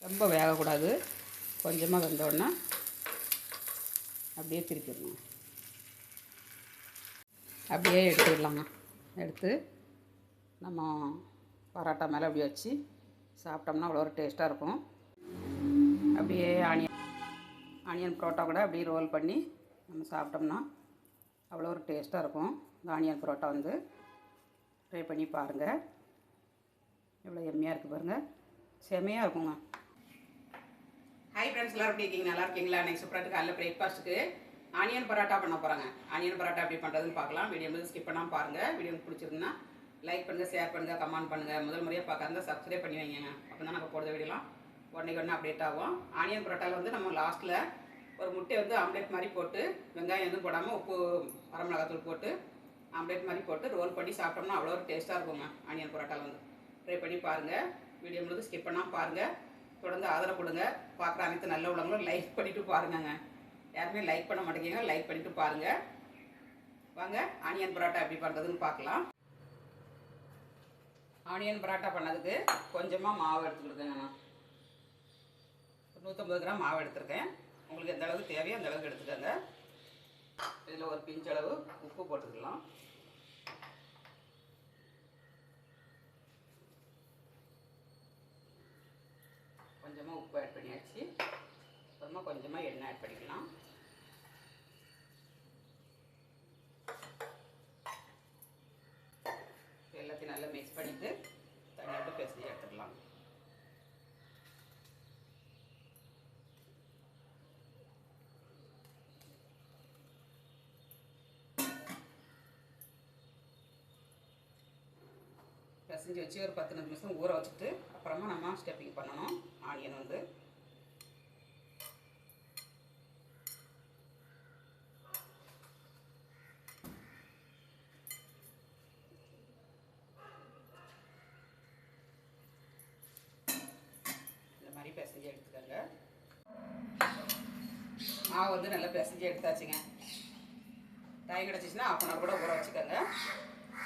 ரொம்ப வேகக்கூடாது. கொஞ்சமாக வெந்தோடனே அப்படியே திருப்பிடணும். அப்படியே எடுத்துடலாங்க. எடுத்து நம்ம பரோட்டா மேலே அப்படியே வச்சு சாப்பிட்டோம்னா அவ்வளோ ஒரு டேஸ்ட்டாக இருக்கும். அப்படியே ஆனியன் பரோட்டா கூட அப்படியே ரோல் பண்ணி நம்ம சாப்பிட்டோம்னா அவ்வளோ ஒரு டேஸ்ட்டாக இருக்கும். இந்த ஆனியன் பரோட்டா வந்து ட்ரை பண்ணி பாருங்கள். எவ்வளோ எம்மையாக இருக்குது பாருங்கள், செமையாக இருக்குங்க. ஹாய் ஃப்ரெண்ட்ஸ், எல்லோரும் எப்படி இருக்கீங்க? நல்லா இருக்கீங்களா? நெக்ஸ்ட் சூப்பராக காலைல பிரேக்ஃபாஸ்ட்டுக்கு ஆனியன் பரோட்டா பண்ண போகிறாங்க. ஆனியன் பரோட்டா எப்படி பண்ணுறதுன்னு பார்க்கலாம். வீடியோ வந்து ஸ்கிப் பண்ணாமல் பாருங்கள். வீடியோ பிடிச்சிருக்குன்னா லைக் பண்ணுங்கள், ஷேர் பண்ணுங்கள், கமெண்ட் பண்ணுங்கள். முதல் முறையாக பார்க்காம சப்ஸ்கிரைப் பண்ணி வைங்க. அப்போ தான் நாங்கள் போடுற வீடியோலாம் உடனே அப்டேட் ஆகும். ஆனியன் பரோட்டாவில் வந்து நம்ம லாஸ்ட்டில் ஒரு முட்டையை வந்து ஆம்லேட் மாதிரி போட்டு, வெங்காயம் எதுவும் போடாமல் உப்பு வரமிளகாத்தூள் போட்டு ஆம்லேட் மாதிரி போட்டு ரோல் பண்ணி சாப்பிட்டோம்னா அவ்வளோ ஒரு டேஸ்ட்டாக இருக்குங்க. ஆனியன் பரோட்டாவில் வந்து ட்ரை பண்ணி பாருங்கள். வீடியோ முழுது ஸ்கிப் பண்ணாமல் பாருங்கள். தொடர்ந்து ஆதரவு கொடுங்க. பார்க்குற அனைத்து நல்ல உள்ளவங்களும் லைக் பண்ணிவிட்டு பாருங்கங்க. யாருமே லைக் பண்ண மாட்டேங்க, லைக் பண்ணிவிட்டு பாருங்கள். வாங்க ஆனியன் பரோட்டா எப்படி பண்ணுறதுன்னு பார்க்கலாம். ஆனியன் பரோட்டா பண்ணதுக்கு கொஞ்சமாக மாவு எடுத்துக்கிட்டுருக்கேங்க. நான் 150 கிராம் மாவு எடுத்துருக்கேன். உங்களுக்கு எந்த அளவுக்கு தேவையோ அந்த அளவுக்கு எடுத்துக்கோங்க. இதில் ஒரு பிஞ்ச் அளவு உப்பு போட்டுக்கலாம். கொஞ்சமாக உப்பு ஆட் பண்ணியாச்சு. அப்புறமா கொஞ்சமாக எண்ணெய் ஆட் பண்ணிக்கலாம். எல்லாத்தையும் நல்லா மிக்ஸ் பண்ணிவிட்டு தண்ணி விட்டு பிசைஞ்சு எடுத்துக்கலாம். பிசைஞ்சு வச்சு ஒரு 10 நிமிஷம் ஊற வச்சுட்டு அப்புறமா நம்ம ஸ்டெப்பிங் பண்ணணும். ஆனியன் வந்து இந்த மாதிரி பிசைஞ்சு எடுத்துக்கோங்க. மாவு வந்து நல்லா பிசைஞ்சு எடுத்தாச்சுங்க. டைம் கிடச்சிச்சின்னா 1/2 hour கூட ஊற வச்சுக்கோங்க.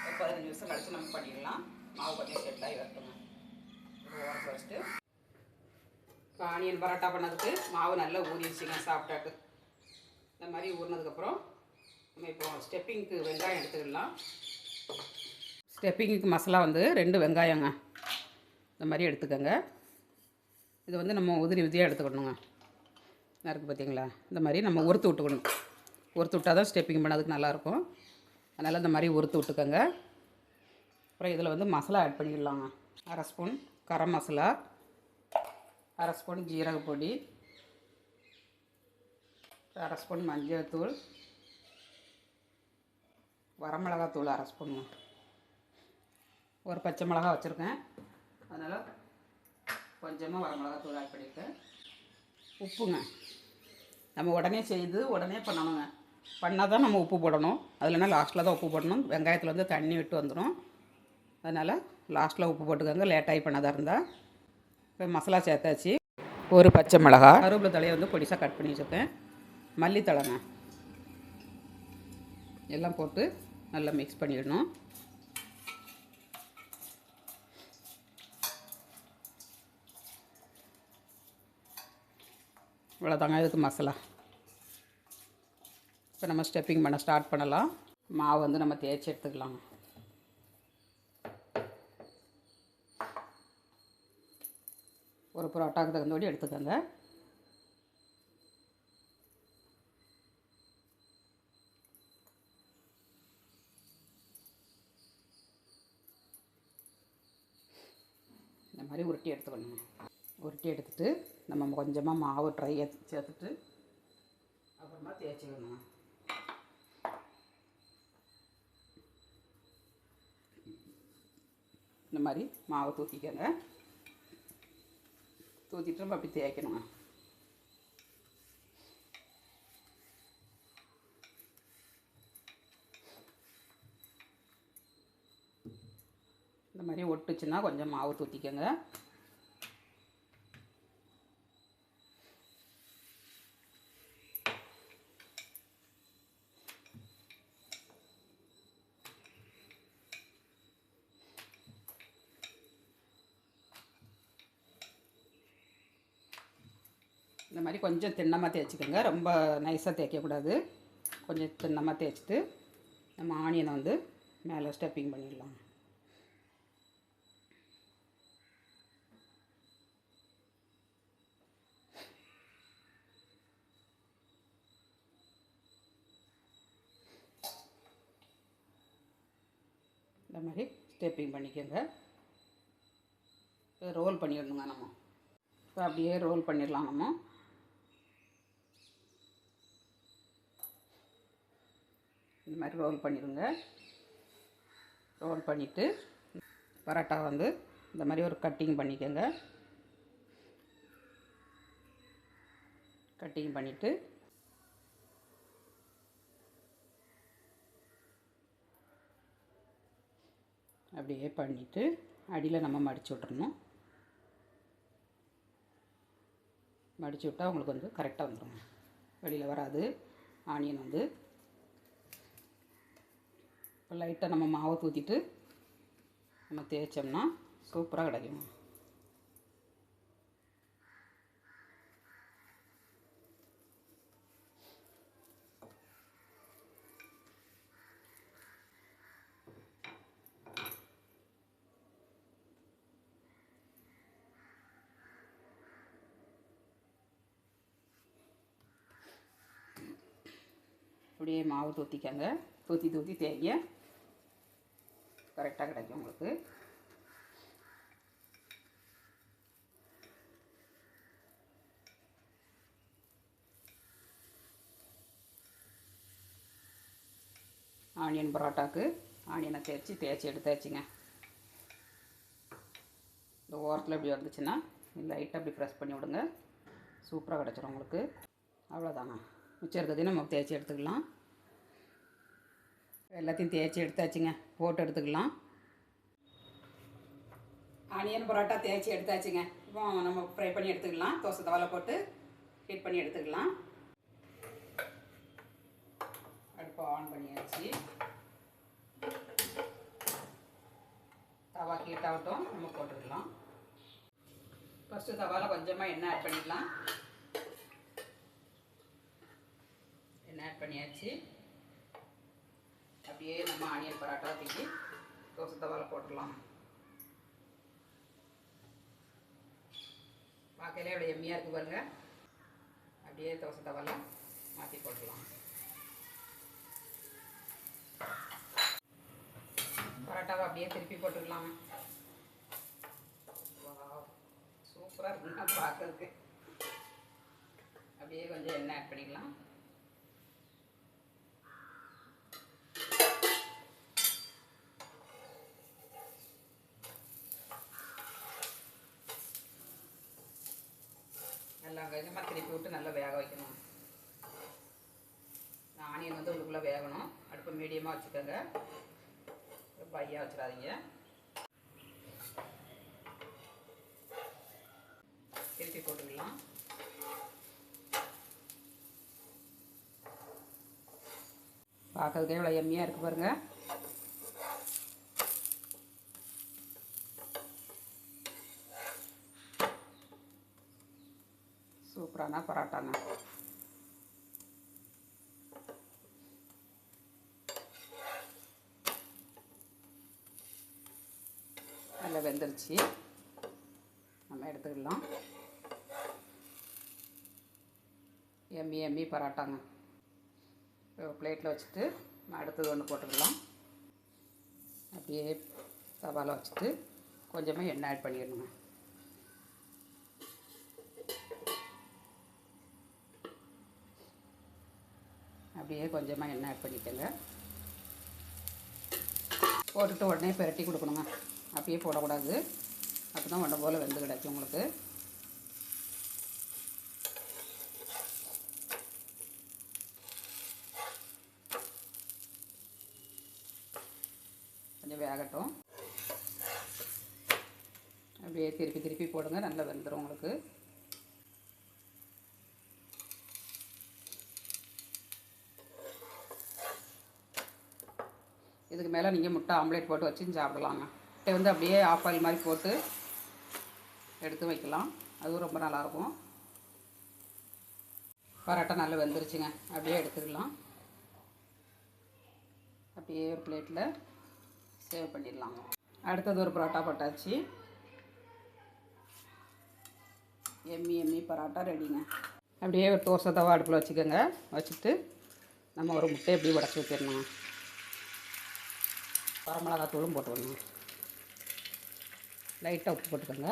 ஒரு 15 நிமிஷம் கழிச்சு நம்ம பண்ணிடலாம். மாவு கொஞ்சம் செட் ஆகி வரட்டுங்க. ஓரத்தில் வச்சுட்டு இப்போ ஆனியன் பரோட்டா பண்ணதுக்கு மாவு நல்லா ஊறிடுச்சுங்க. சாப்பிட்டாக்கு இந்த மாதிரி ஊறினதுக்கப்புறம் நம்ம இப்போ ஸ்டெப்பிங்க்கு வெங்காயம் எடுத்துக்கிடலாம். ஸ்டெப்பிங்க்கு மசாலா வந்து 2 வெங்காயங்க இந்த மாதிரி எடுத்துக்கோங்க. இது வந்து நம்ம உதிரியாக எடுத்துக்கணுங்க. இருக்குது பார்த்தீங்களா? இந்த மாதிரி நம்ம உறுத்து விட்டுக்கணும். உறுத்து விட்டால் தான் ஸ்டெப்பிங் பண்ணதுக்கு நல்லாயிருக்கும். அதனால் இந்த மாதிரி உறுத்து விட்டுக்கோங்க. அப்புறம் இதில் வந்து மசாலா ஆட் பண்ணிடலாங்க. 1/2 ஸ்பூன் கரம் மசாலா, 1/2 ஸ்பூன் ஜீரக பொடி, 1/2 ஸ்பூன் மஞ்சள் தூள், வரமிளகாத்தூள் 1/2 ஸ்பூனுங்க. ஒரு பச்சை மிளகா வச்சுருக்கேன், அதனால் கொஞ்சமாக வரமிளகாத்தூள் ஆட் பண்ணியிருக்கேன். உப்புங்க நம்ம உடனே செய்து உடனே பண்ணணுங்க. பண்ணால் தான் நம்ம உப்பு போடணும். அதில்னா லாஸ்ட்டில் தான் உப்பு போடணும். வெங்காயத்தில் வந்து தண்ணி விட்டு வந்துடும். அதனால் லாஸ்ட்டில் உப்பு போட்டுக்கோங்க, லேட்டாகி பண்ணதாக இருந்தால். இப்போ மசாலா சேர்த்தாச்சு. ஒரு பச்சை மிளகா, கருவேப்பிலை தலையை வந்து பொடிசாக கட் பண்ணி வச்சுருக்கேன், மல்லித்தலைங்க எல்லாம் போட்டு நல்லா மிக்ஸ் பண்ணிடணும். இவ்வளோதாங்க இதுக்கு மசாலா. இப்போ நம்ம ஸ்டெப்பிங் பண்ண ஸ்டார்ட் பண்ணலாம். மாவு வந்து நம்ம தேய்ச்சி எடுத்துக்கலாம். ஒரு பரோட்டாக்கு தகுந்தபடி எடுத்துக்கோங்க. இந்த மாதிரி உருட்டி எடுத்துக்கணும். உருட்டி எடுத்துகிட்டு நம்ம கொஞ்சமாக மாவு சேர்த்துட்டு அப்புறமா தேய்ச்சிக்கணும். இந்த மாதிரி மாவை தூற்றிக்கங்க. தூற்றிட்டு நம்ம அப்படி தேய்க்கணுங்க. இந்த மாதிரி ஒட்டுச்சுன்னா கொஞ்சம் மாவு தூற்றிக்கங்க. இந்த மாதிரி கொஞ்சம் தின்னமாக தேய்ச்சிக்கோங்க, ரொம்ப நைஸாக தேய்க்கக்கூடாது. கொஞ்சம் தின்னமாக தேய்ச்சிட்டு நம்ம ஆனியனை வந்து மேலே ஸ்டெப்பிங் பண்ணிடலாம். இந்த மாதிரி ஸ்டெப்பிங் பண்ணிக்கோங்க. ரோல் பண்ணிடணுங்க நம்ம. இப்போ அப்படியே ரோல் பண்ணிடலாம் நம்ம. இந்த மாதிரி ரோல் பண்ணிடுங்க. ரோல் பண்ணிவிட்டு பரோட்டா வந்து இந்த மாதிரி ஒரு கட்டிங் பண்ணிக்கோங்க. கட்டிங் பண்ணிவிட்டு அப்படியே பண்ணிவிட்டு அடியில் நம்ம மடித்து விட்றணும். மடித்து விட்டால் உங்களுக்கு வந்து கரெக்டாக வந்துடும், வெளியில் வராது. ஆனியன் வந்து இப்போ லைட்டாக நம்ம மாவை தூற்றிட்டு நம்ம தேய்ச்சோம்னா சூப்பராக கிடைக்கும். அப்படியே மாவு தூற்றிக்கங்க, தூற்றி தேய்ங்க, கரெக்டாக கிடைக்கும் உங்களுக்கு. ஆனியன் பரோட்டாவுக்கு ஆனியனை தேய்ச்சி எடுத்தாச்சுங்க. இந்த ஓரத்தில் இப்படி வந்துச்சுன்னா லைட்டாக அப்படி ப்ரெஸ் பண்ணி விடுங்க, சூப்பராக கிடச்சிரும் உங்களுக்கு. அவ்வளோதாங்க. மிச்சம் இருக்கிறதையும் நம்ம தேய்ச்சி எடுத்துக்கலாம். எல்லாத்தையும் தேய்ச்சி எடுத்தாச்சுங்க, போட்டு எடுத்துக்கலாம். ஆனியன் பரோட்டா தேய்ச்சி எடுத்தாச்சுங்க. இப்போ நம்ம ஃப்ரை பண்ணி எடுத்துக்கலாம். தோசை தவாவில் போட்டு ஹீட் பண்ணி எடுத்துக்கலாம். அடுப்பை ஆன் பண்ணியாச்சு. தவா ஹீட் ஆகட்டும், நம்ம போட்டுக்கலாம். ஃபஸ்ட்டு தவாவில் கொஞ்சமாக எண்ணெய் ஆட் பண்ணிக்கலாம். எண்ணெய் ஆட் பண்ணியாச்சு. அப்படியே நம்ம ஆனியன் பரோட்டா தூக்கி தோசை தவாவில் போட்டுடலாம். பார்க்கலே அப்படியே எம்மியாக இருக்குது பாருங்கள். அப்படியே தோசை தவாவில் மாற்றி போட்டுடலாம். பரோட்டாவை அப்படியே திருப்பி போட்டுக்கலாம். சூப்பராக இருக்குங்க பார்க்கறதுக்கு. அப்படியே கொஞ்சம் எண்ணெய் ஆட் பண்ணிக்கலாம். நல்லா கொஞ்சமாக திருப்பி விட்டு நல்லா வேக வைக்கணும். ஆனியன் வந்து உள்ளுக்குள்ளே வேகணும். அடுப்பு மீடியமாக வச்சுக்கோங்க, ரொம்ப ஹையாக வச்சிடாதீங்க. திருப்பி போட்டுக்கலாம். பார்க்கறதுக்கே இவ்வளோ எம்மியாக இருக்குது பாருங்கள். சூப்பரான பரோட்டாங்க. நல்லா வெந்துருச்சு, நம்ம எடுத்துக்கலாம். எம்மி பரோட்டாங்க. பிளேட்டில் வச்சுட்டு அடுத்தது ஒன்று போட்டுக்கலாம். அப்படியே தவாவில் வச்சுட்டு கொஞ்சமாக எண்ணெய் ஆட் பண்ணிடணுங்க. அப்படியே கொஞ்சமாக எண்ணெய் ஆட் பண்ணிக்கோங்க. போட்டுட்டு உடனே பிரட்டி கொடுக்கணுங்க. அப்படியே போடக்கூடாது, அப்போ தான் உடம்பு போல் வெந்து கிடைக்கும் உங்களுக்கு. கொஞ்சம் வேகட்டும். அப்படியே திருப்பி போடுங்க, நல்லா வெந்துடும் உங்களுக்கு. இதுக்கு மேலே நீங்கள் முட்டை ஆம்லேட் போட்டு வச்சு சாப்பிடலாங்க. முட்டை வந்து அப்படியே ஆஃப் ஆயில் மாதிரி போட்டு எடுத்து வைக்கலாம், அதுவும் ரொம்ப நல்லாயிருக்கும். பரோட்டா நல்லா வெந்துருச்சுங்க. அப்படியே எடுத்துக்கலாம். அப்படியே ஒரு பிளேட்டில் சேவ் பண்ணிடலாங்க. அடுத்தது ஒரு பரோட்டா போட்டாச்சு. எம்மி பரோட்டா ரெடிங்க. அப்படியே ஒரு தோசை தவா அடுப்பில் வச்சுக்கோங்க. வச்சுட்டு நம்ம ஒரு முட்டையை எப்படி உடச்சி ஊற்றிடணும். வரமிளகாத்தூளும் போட்டுக்கணும். லைட்டாக உப்பு போட்டுக்கோங்க.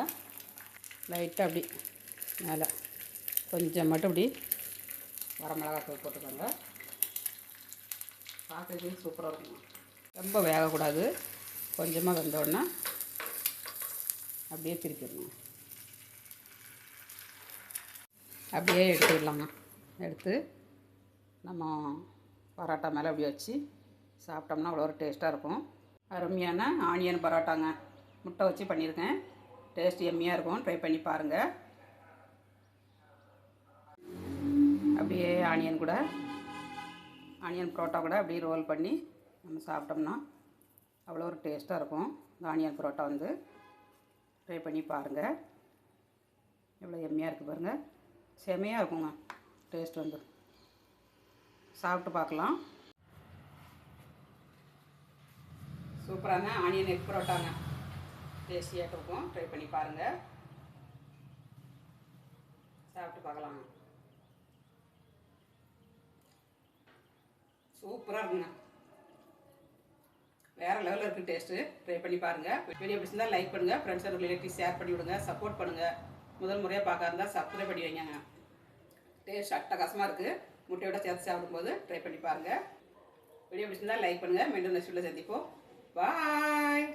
லைட்டாக அப்படி மேலே கொஞ்சம் மட்டும் இப்படி வரமிளகாத்தூள் போட்டுக்கோங்க. பார்க்குறதுக்கு சூப்பராக இருக்குங்க. ரொம்ப வேகக்கூடாது. கொஞ்சமாக வெந்தோடனே அப்படியே திருப்பிடணும். அப்படியே எடுத்துடலாங்க. எடுத்து நம்ம பரோட்டா மேலே அப்படியே வச்சு சாப்பிட்டோம்னா அவ்வளோ ஒரு டேஸ்ட்டாக இருக்கும். அருமையான ஆனியன் பரோட்டாங்க. முட்டை வச்சு பண்ணியிருக்கேன். டேஸ்ட் எம்மியாக இருக்கும். ட்ரை பண்ணி பாருங்கள். அப்படியே ஆனியன் பரோட்டா கூட அப்படியே ரோல் பண்ணி நம்ம சாப்பிட்டோம்னா அவ்வளோ ஒரு டேஸ்ட்டாக இருக்கும். இந்த ஆனியன் பரோட்டா வந்து ட்ரை பண்ணி பாருங்கள். எவ்வளோ எம்மியாக இருக்குது பாருங்கள். செமையாக இருக்குங்க. டேஸ்ட் வந்து சாப்பிட்டு பார்க்கலாம். சூப்பரான ஆனியன் எக் பரோட்டாங்க. டேஸ்டியாக இருக்கும். ட்ரை பண்ணி பாருங்கள். சாப்பிட்டு பார்க்கலாங்க. சூப்பராக இருக்குங்க. வேறு லெவலில் இருக்குது டேஸ்ட்டு. ட்ரை பண்ணி பாருங்கள். வீடியோ பிடிச்சிருந்தால் லைக் பண்ணுங்கள். ஃப்ரெண்ட்ஸ் அண்ட் ரிலேட்டிவ்ஸ் ஷேர் பண்ணி விடுங்க. சப்போர்ட் பண்ணுங்கள். முதல் முறையாக பார்க்க இருந்தால் சப்ஸ்கிரைப் பண்ணி வைங்க. டேஸ்ட் அட்டகாசமாக இருக்குது. முட்டையோட சேர்த்து சாப்பிடும்போது ட்ரை பண்ணி பாருங்கள். வீடியோ பிடிச்சிருந்தால் லைக் பண்ணுங்கள். மீண்டும் நெக்ஸ்ட் வீடியோவில் சந்திப்போம். பாய்.